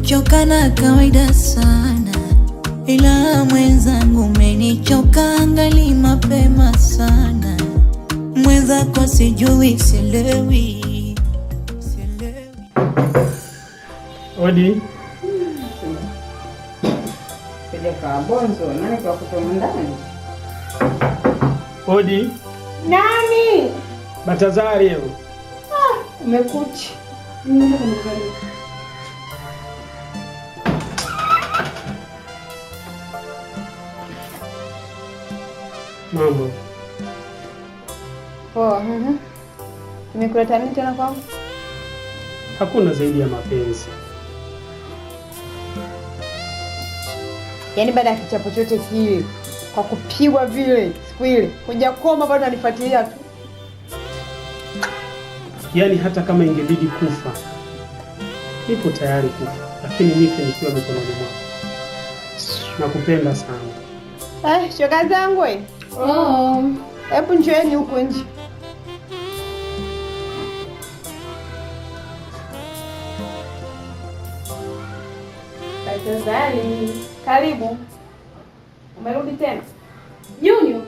kuchoka na kawaida sana, ila mwenzangu umenichoka, angali mapema sana. Mwenzako sijui, sielewi. Odi. Sija kwa bonzo, nani kwa kutoka ndani? Odi. Nani? Batazari yo. Umekucha. Mama. Nimekuleta nini tena kwangu? Hakuna zaidi ya mapenzi. Yaani baada ya kichapo chote kile, kwa kupigwa vile, siku ile, kuja koma bado ananifuatilia tu. Yaani hata kama ingebidi kufa, nipo tayari kufa, lakini nife nikiwa mikononi mwako. Nakupenda sana. Shoga zangu we. Hebu njoeni huko nje. Batazari, karibu. Umerudi tena? Junior.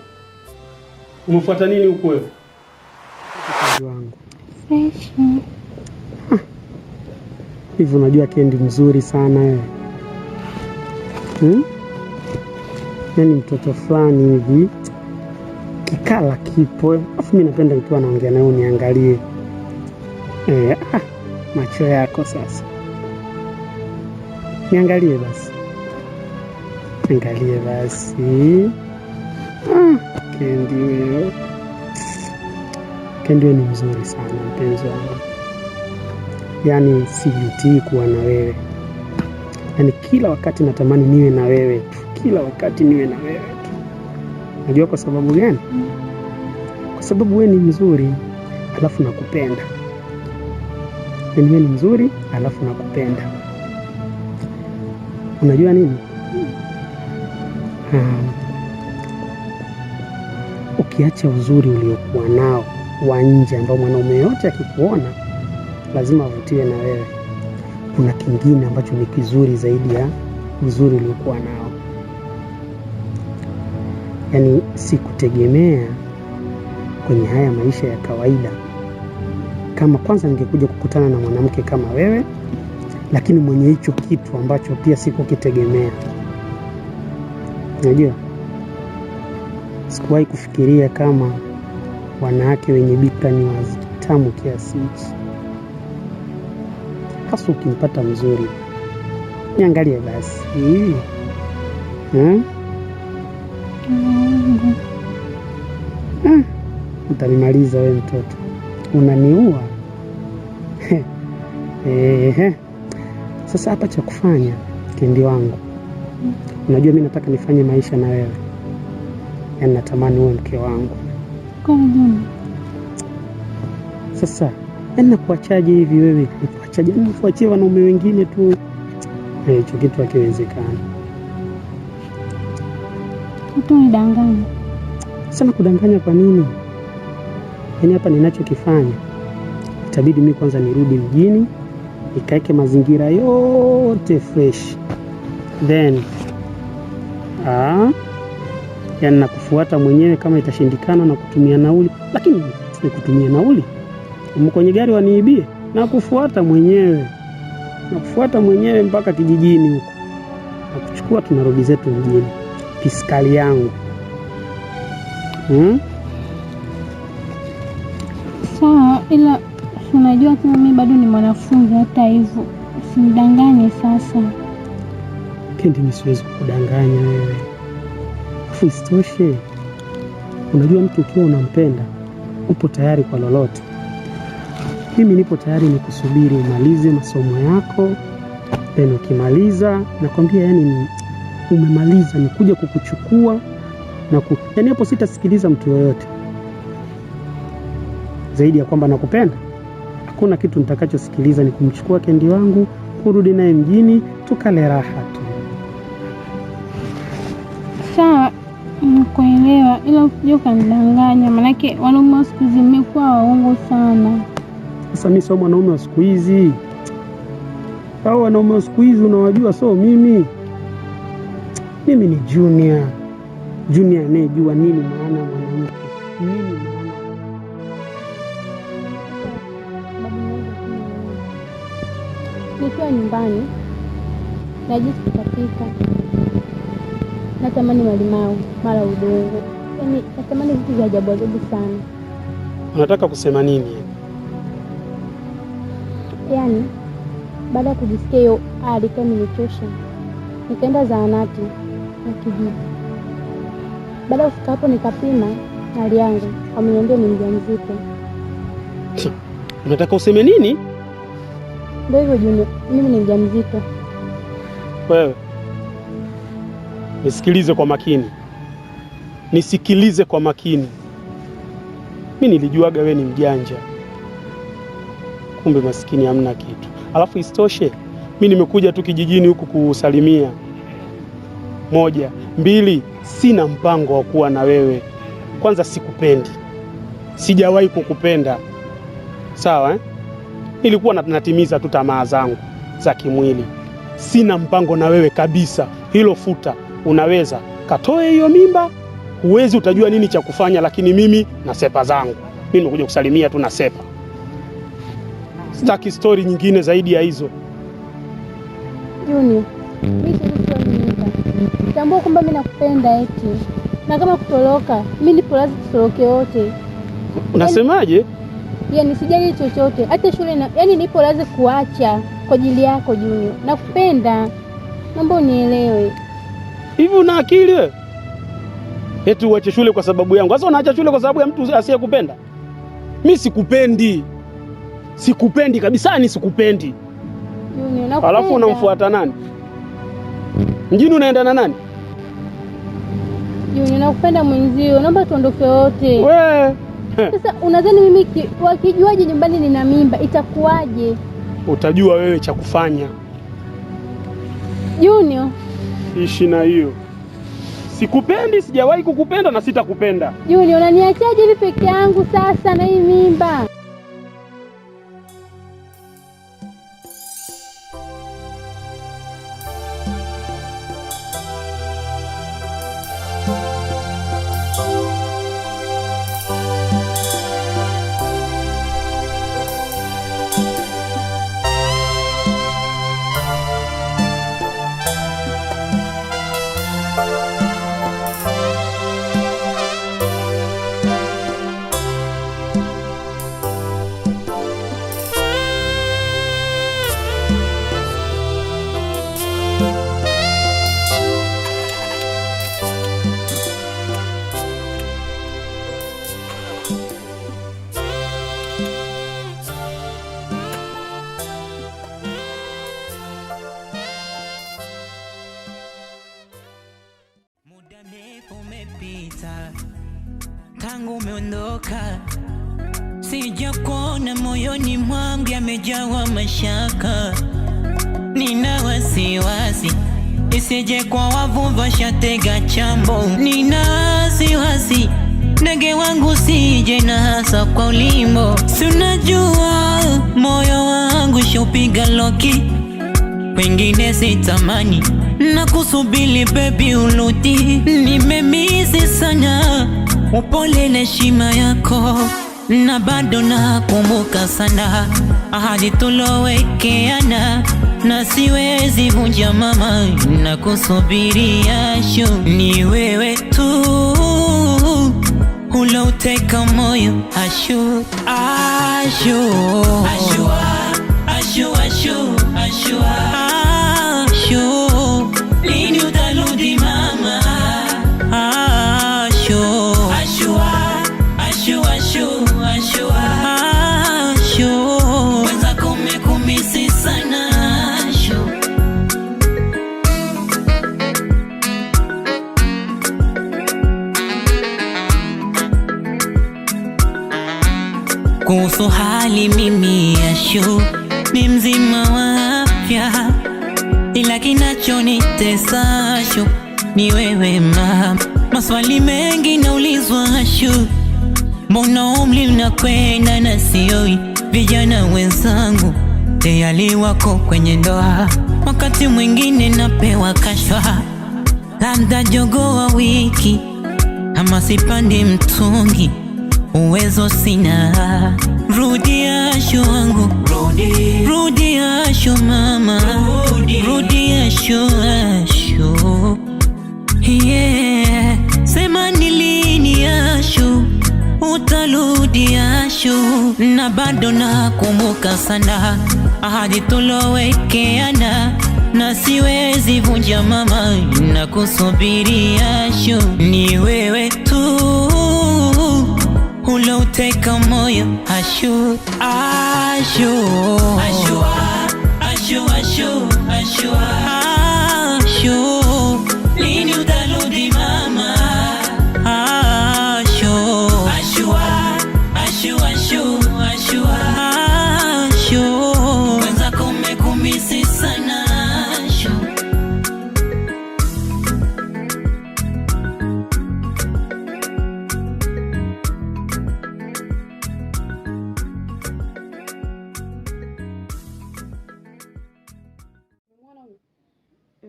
Umefuata nini huko wewe? Wangu. Fresh. Hivi unajua Kendi mzuri sana wewe. Yaani mtoto fulani hivi kikala kipo. Alafu mimi napenda nikiwa naongea naye uniangalie. Macho yako sasa. Niangalie basi. Angalie basi. Kendi wewe. Kendi ni mzuri sana mpenzi wangu. Yaani sijutii kuwa na wewe. Yaani kila wakati natamani niwe na wewe tu. Kila wakati niwe na wewe tu. Unajua kwa sababu gani? Kwa sababu wewe ni mzuri, alafu nakupenda. Yaani wewe ni mzuri, alafu nakupenda. Unajua nini? Ukiacha uzuri uliokuwa nao wa nje ambao mwanaume yote akikuona lazima avutiwe na wewe, kuna kingine ambacho ni kizuri zaidi ya uzuri uliokuwa nao. Yaani sikutegemea kwenye haya maisha ya kawaida kama kwanza ningekuja kukutana na mwanamke kama wewe, lakini mwenye hicho kitu ambacho pia sikukitegemea. Unajua, sikuwahi kufikiria kama wanawake wenye bikra ni watamu kiasi hichi. Hasa ukimpata mzuri. Niangalie basi. Utanimaliza wewe mtoto. Unaniua. Sasa hapa cha kufanya, Kendi wangu. Unajua mimi nataka nifanye maisha na wewe. Yaani natamani uwe mke wangu. Kwa nini? Sasa, yaani nakuachaje hivi wewe? Nikuachaje? Nifuachie wanaume wengine tu. Hicho kitu hakiwezekani. Utanidanganya. Sasa kudanganya kwa nini? Yaani hapa ninachokifanya, itabidi mimi kwanza nirudi mjini, nikaeke mazingira yote fresh. Then yaani nakufuata mwenyewe kama itashindikana na kutumia nauli, lakini sikutumia nauli. Kwenye gari waniibie, na kufuata mwenyewe. Nakufuata mwenyewe mpaka kijijini huko. Na kuchukua tunarudi zetu mjini. Piskali yangu. Sawa, ila unajua kama mimi bado ni mwanafunzi, hata hivyo usinidanganye sasa. Kendi, mimi siwezi kukudanganya wewe. Afu isitoshe, unajua mtu ukiwa unampenda upo tayari kwa lolote. Mimi nipo tayari nikusubiri umalize masomo yako, then ukimaliza nakwambia yaani umemaliza nikuja kukuchukua na yaani hapo sitasikiliza mtu yoyote. Zaidi ya kwamba nakupenda, hakuna kitu nitakachosikiliza, ni kumchukua Kendi wangu, kurudi naye mjini, tukale raha tu. Sawa, nikuelewa, ila usije ukanidanganya, manake wanaume wa siku hizi mmekuwa waongo sana. Sasa mimi sio mwanaume wa siku hizi. Hao wanaume siku hizi unawajua, so mimi ni Junior anayejua nini maana mwanamke, nini maana. Nikiwa nyumbani najisi kupika, natamani malimau mara udongo, yaani natamani vitu vya ajabu ajabu sana. Unataka kusema nini? Yaani baada ya kujisikia hiyo hali kama imechosha, nikaenda zahanati na kijiji. Baada ya kufika hapo nikapima hali yangu, wameniambia ni mjamzito. Unataka useme nini? Ndio hivyo Junior, mimi ni mjamzito. Wewe nisikilize kwa makini. Mimi nilijuaga wewe ni mjanja, kumbe maskini hamna kitu. Alafu isitoshe mimi nimekuja tu kijijini huku kusalimia. 1, 2, sina mpango wa kuwa na wewe. Kwanza sikupendi, sijawahi kukupenda, sawa eh? Nilikuwa natimiza tu tamaa zangu za kimwili. Sina mpango na wewe kabisa, hilo futa. Unaweza katoe hiyo mimba, huwezi, utajua nini cha kufanya, lakini mimi na sepa zangu. Mimi nimekuja kusalimia tu na sepa. Sitaki story nyingine zaidi ya hizo. Junior, mimi tambua kwamba mimi nakupenda eti. Na kama kutoroka, mimi nipo lazima tutoroke wote. Unasemaje? Yaani sijali chochote, hata shule yaani nipo lazima kuacha kwa ajili yako Junior. Nakupenda. Naomba unielewe. Hivi una akili wewe? Eti uache shule kwa sababu yangu. Sasa unaacha shule kwa sababu ya mtu asiyekupenda? Mimi sikupendi. Sikupendi kabisa, ni sikupendi. Junior, nakupenda. Alafu unamfuata nani? Mjini unaenda na nani? Junior, nakupenda mwenzio. Naomba tuondoke wote. Wewe. Sasa unadhani mimi wakijuaje nyumbani nina mimba itakuwaje? Utajua wewe cha kufanya. Junior, ishi na hiyo. Sikupendi, sijawahi kukupenda na sitakupenda. Junior, unaniachaje hivi peke yangu sasa na hii mimba? Tangu umeondoka sijakuona, moyoni mwangu yamejawa mashaka. Nina wasiwasi isije kwa wavuvi washatega chambo. Nina wasiwasi ndege wangu sije na hasa kwa ulimbo. Si unajua moyo wangu shaupiga loki, wengine sitamani na kusubili baby uludi. Nimemisi sana upole na heshima yako, na bado nakumbuka sana ahadi tulowekeana, na siwezi vunja mama, na kusubiria shu. Ni wewe tu ulouteka moyo ashu ashu ashu ashu ashu ashu ashu. Lini utarudi mama? Ashu ashu ashu ashu ashu ashu. Kwanza kumekumisi sana ashu. Kuhusu hali mimi ashu ni mzima wa afya, ila kinachonitesa ashu ni wewe mama. Maswali mengi naulizwa ashu, mbona umri unakwenda na sioi? Vijana wenzangu tayari wako kwenye ndoa. Wakati mwingine napewa kashfa, labda jogoo wa wiki ama sipandi mtungi, uwezo sina. Rudi Asho wangu, rudi Asho mama, rudi Asho, Asho. Yeah, sema ni lini Asho utarudi Asho, na bado nakumbuka sana ahadi tulowekeana, na siwezi vunja mama, na kusubiri Asho. Ni wewe tu ulouteka moyo Asho, Asho, Asho, Asho, Asho, Asho, Asho. Lini utarudi mama Asho, Asho, Asho, Asho, Asho, Asho. Wenzako umekumisi sana Asho.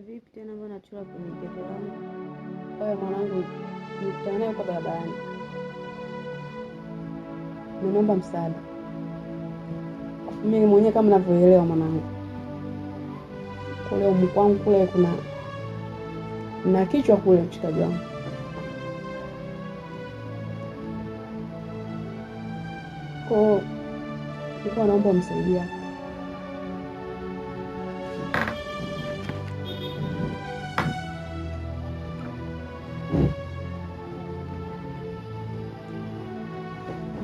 Vipi tena mbona chula kwenye geti langu? Wewe mwanangu, nikutana naye kwa barabarani. Nimeomba msaada. Mimi mwenyewe kama ninavyoelewa mwanangu, kule mkwangu kule kuna na kichwa kule mshikaji wangu. Kwa nilikuwa naomba umsaidia.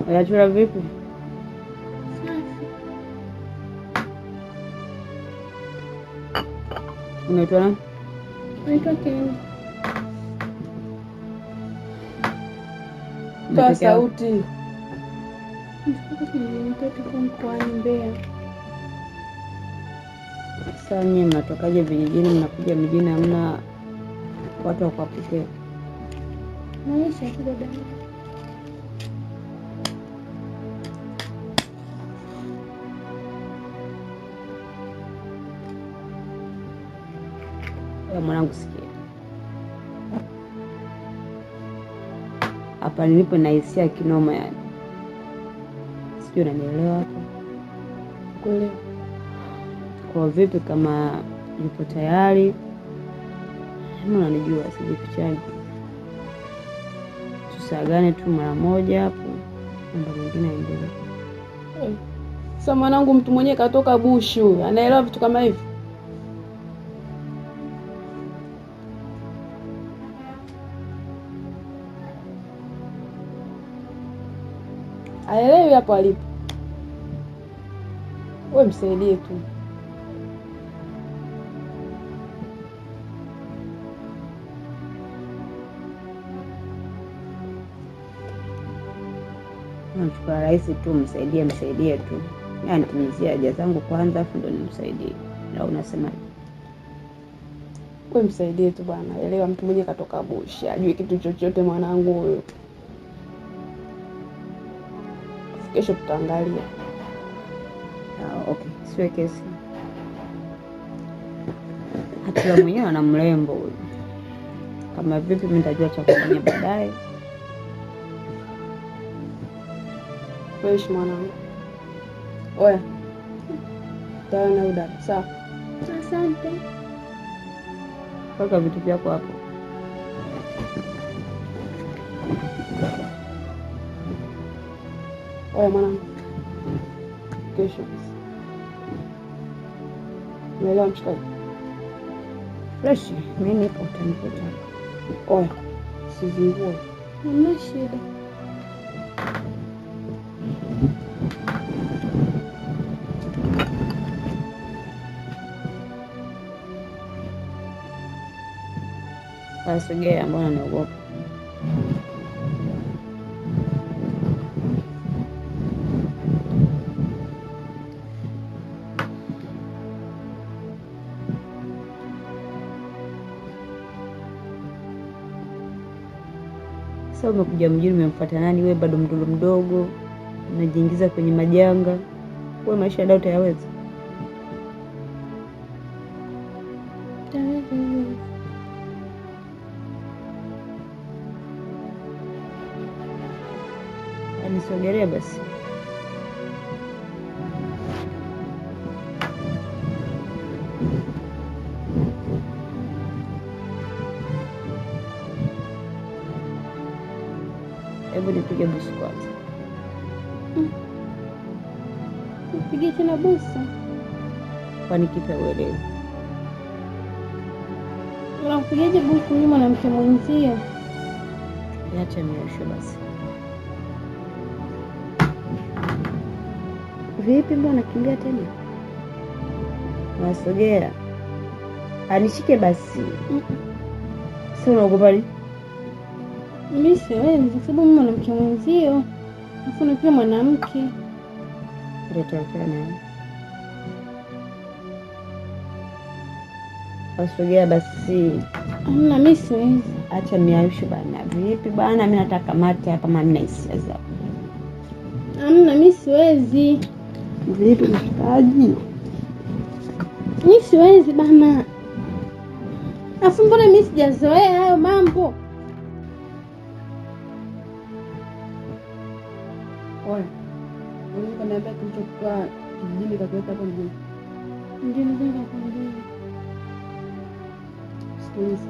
Unachora vipi? Unaitwa nani? Naitwa Kendi. Toa sauti. Nitoka mkoani Mbeya. Sasa nyinyi mnatokaje vijijini mnakuja mjini, hamna watu wa kuwapokea? Maisha tu dada. Mwanangu sikia, hapa nilipo na hisia kinoma, yani sijui unanielewa hapo. Kuelewa. Kwa vipi kama yupo tayari, mimi unanijua sijifichaji, tusagane tu mara moja hapo, mambo mengine yaendelee. Sasa mwanangu, mtu mwenyewe katoka bushi huyu, anaelewa vitu kama hivi? Aelewi hapo alipo. Wewe msaidie tu. Nachukua rahisi tu, msaidie tu. Yaani timizia haja zangu kwanza afu ndo nimsaidie. Na unasema Wewe msaidie tu bwana. Elewa mtu mwenyewe katoka bushi, ajui kitu chochote mwanangu huyo. Kesho tutaangalia. Okay, siwe kesi. Hata mwenyewe ana mrembo huyo. Kama vipi mimi nitajua cha kufanya baadaye. Fresh mwanangu. Oya. Tawana udada. Sawa. Asante. Paka vitu vyako hapo. Oya mwanangu. Kesho. Unaelewa mshikaji? Fresh, mimi nipo utanikuta. Oya. Sizingue. Hamna shida. Sogea, mbona naogopa? Sasa umekuja mjini, umemfuata nani? Wewe bado mdogo mdogo, unajiingiza kwenye majanga. Wewe maisha ndio utayaweza? Nisogelee basi. Hebu nipige busu kwanza. Nipige tena busu? Kwani kipi uelewi? Unakupigaje busu ni mwanamke mwenzio? Niache nioshe basi. Vipi, mbona unakimbia tena? Nasogea. Anishike basi. Sio unakubali? Mimi siwezi kwa sababu mimi mwanamke mwenzio. Alafu na pia mwanamke. Ndio Asogea basi. Hamna, mimi siwezi. Acha miayusho bana. Vipi bana, mimi nataka mate hapa, mama mna hisia zako. Hamna, mimi siwezi. Vipi mshikaji? Mimi siwezi bana. Afu mbona mimi sijazoea hayo mambo? Oye, unaweza kuniambia kilichokuwa kijijini kakuweka hapo mjini? Ndio ndio nakwambia. Sikiliza.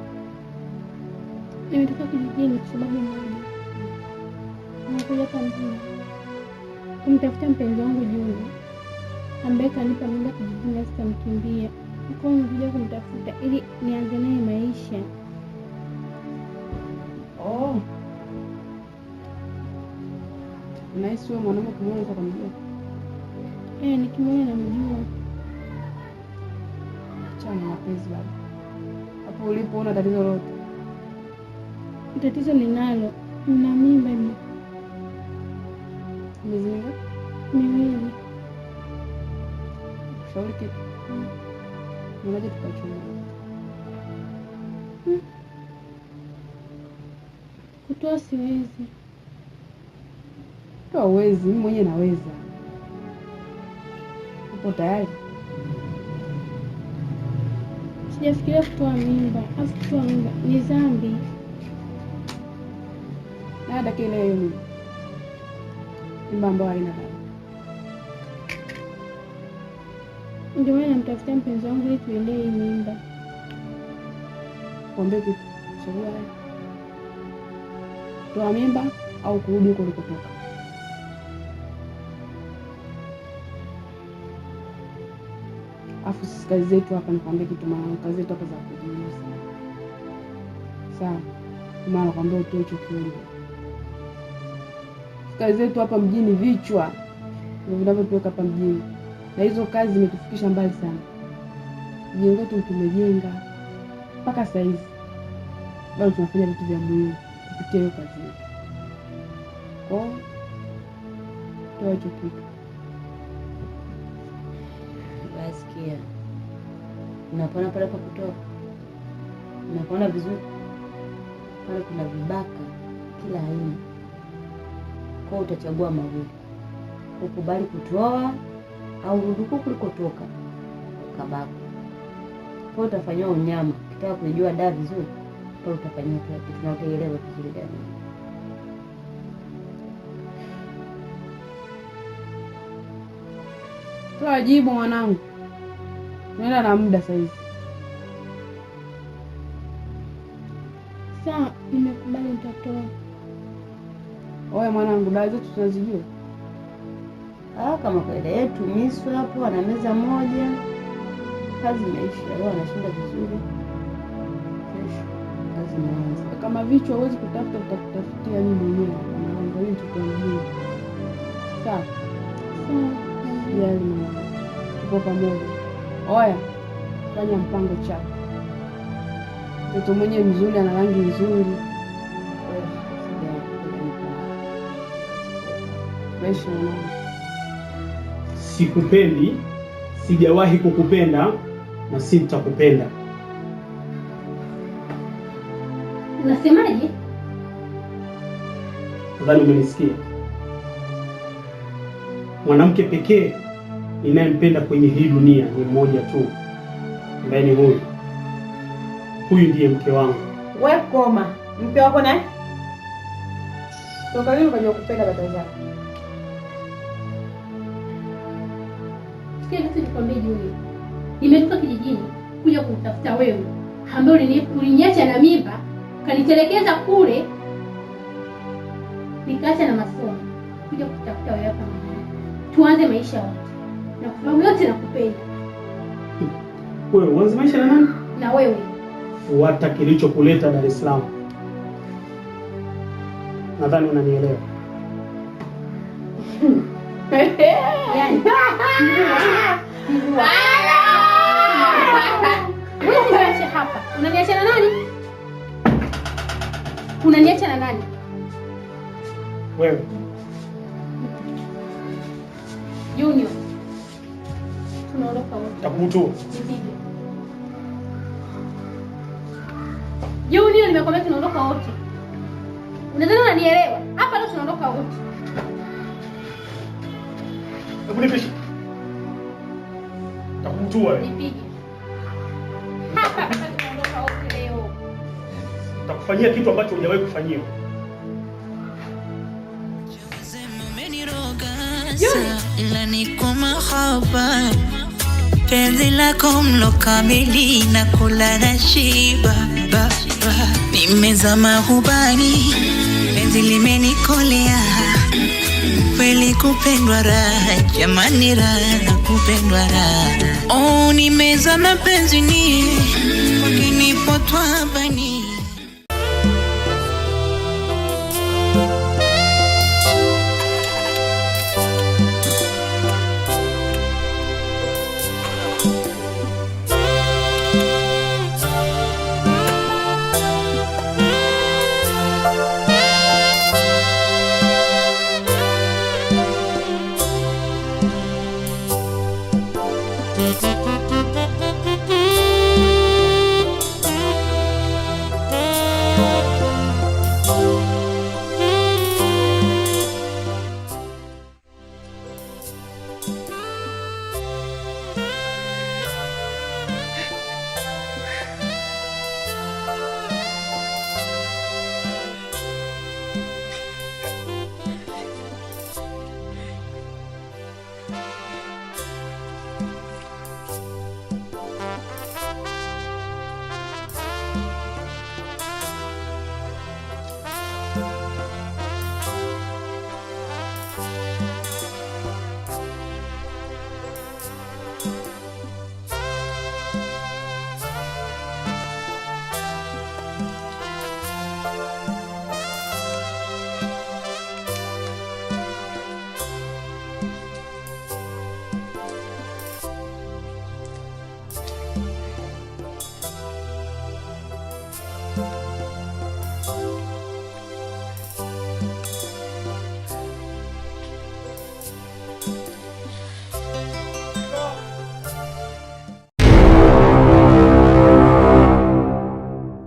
Nimetoka kijijini kwa sababu moja. Nimekuja hapa mjini kumtafuta mpenzi wangu Juni ambaye kanipa mimba kijijini na sitamkimbia. Niko nimekuja kumtafuta ili nianze naye maisha. Oh. Unahisi wewe mwanaume kumwona kwa kumjua? Nikimwona namjua. Chana mapenzi bado. Hapo ulipoona tatizo lote. Tatizo ninalo. Nina mimba ni. Miezi mingapi? Miwili. Shauri kitu. Unaje tukachunguza? Kutoa siwezi. Toa uwezi, mimi mwenyewe naweza. Upo tayari? Sijafikiria kutoa mimba. Afu kutoa mimba ni dhambi. Na hata kile hiyo mimba ambayo haina baba. Ndio maana namtafuta mpenzi wangu ili tuendelee hii mimba. Kuambia kitu. Chagua wewe. Toa mimba au kurudi huko ulikotoka. Afu sisi kazi zetu hapa, nikwambia kitu, maana kazi zetu hapa za kujiuza. Sawa. Maana nakwambia utoe hicho kiungo. Kazi zetu hapa mjini vichwa ndio vinavyotuweka hapa mjini. Na hizo kazi zimetufikisha mbali sana. Jengo letu tumejenga mpaka sasa hivi. Bado tunafanya vitu vya muhimu kupitia hiyo kazi yetu. Kwa toa hicho kitu. Basikia. Unapona pale kwa kutoka. Unapona vizuri. Pale kuna vibaka kila aina. Kwa utachagua mawili. Ukubali kutoa au rudi huko ulikotoka. Kabako. Kwa utafanywa unyama. Ukitaka kujua dawa vizuri, kwa utafanywa kila kitu na utaelewa vizuri dawa. Toa jibu mwanangu. Nenda na muda sasa hivi. Sawa, nimekubali nitatoa. Oya mwanangu, dawa zetu tunazijua. Kama kaida yetu misu hapo ana meza moja. Kazi imeisha, leo anashinda vizuri. Kesho kazi inaanza. Kama vichwa huwezi kutafuta, utakutafutia mimi mwenyewe. Mwanangu, hii tutaongea. Sawa. Sawa. Yale mwanangu. Tuko pamoja. Oya, fanya mpango chako. Mtoto mwenye mzuri, ana rangi nzuri. Maisha mwanangu. Sikupendi, sijawahi kukupenda na sitakupenda. Unasemaje? Nadhani umenisikia. Mwanamke pekee ninayempenda kwenye hii dunia ni mmoja tu, ambaye ni huyu. Huyu ndiye mke wangu. Wewe koma. Mke wako naye? Toka leo ukajua kupenda bata zako. Sikia kitu nikwambie Juni. Nimetoka kijijini kuja kutafuta wewe. Ambaye uliniacha na mimba, kanitelekeza kule. Nikaacha na masomo. Kuja kutafuta wewe hapa mjini. Tuanze maisha yote. Na kufahamu yote nakupenda. Wewe uanze maisha na nani? Na wewe. Fuata kilichokuleta Dar es Salaam. Nadhani unanielewa. Yaani. Unaniacha hapa. Unaniacha na nani? Unaniacha na nani? Wewe. Junior. Tunaondoka wote. Takubutua. Junior, nimekwambia tunaondoka wote. Unadhani unanielewa? Hapa leo tunaondoka wote. Hebu nipishe. Takubutua wewe. Nipige. Hapa tunaondoka wote leo. Nitakufanyia kitu ambacho hujawahi kufanyiwa. Ila ni kwa mahaba, penzi lako mlo kamili na kula na shiba. Nimezama hubani, penzi limenikolea, kweli kupendwa raha, jamani raha kupendwa raha. Oh, nimezama penzi ni wakinipotwa bani.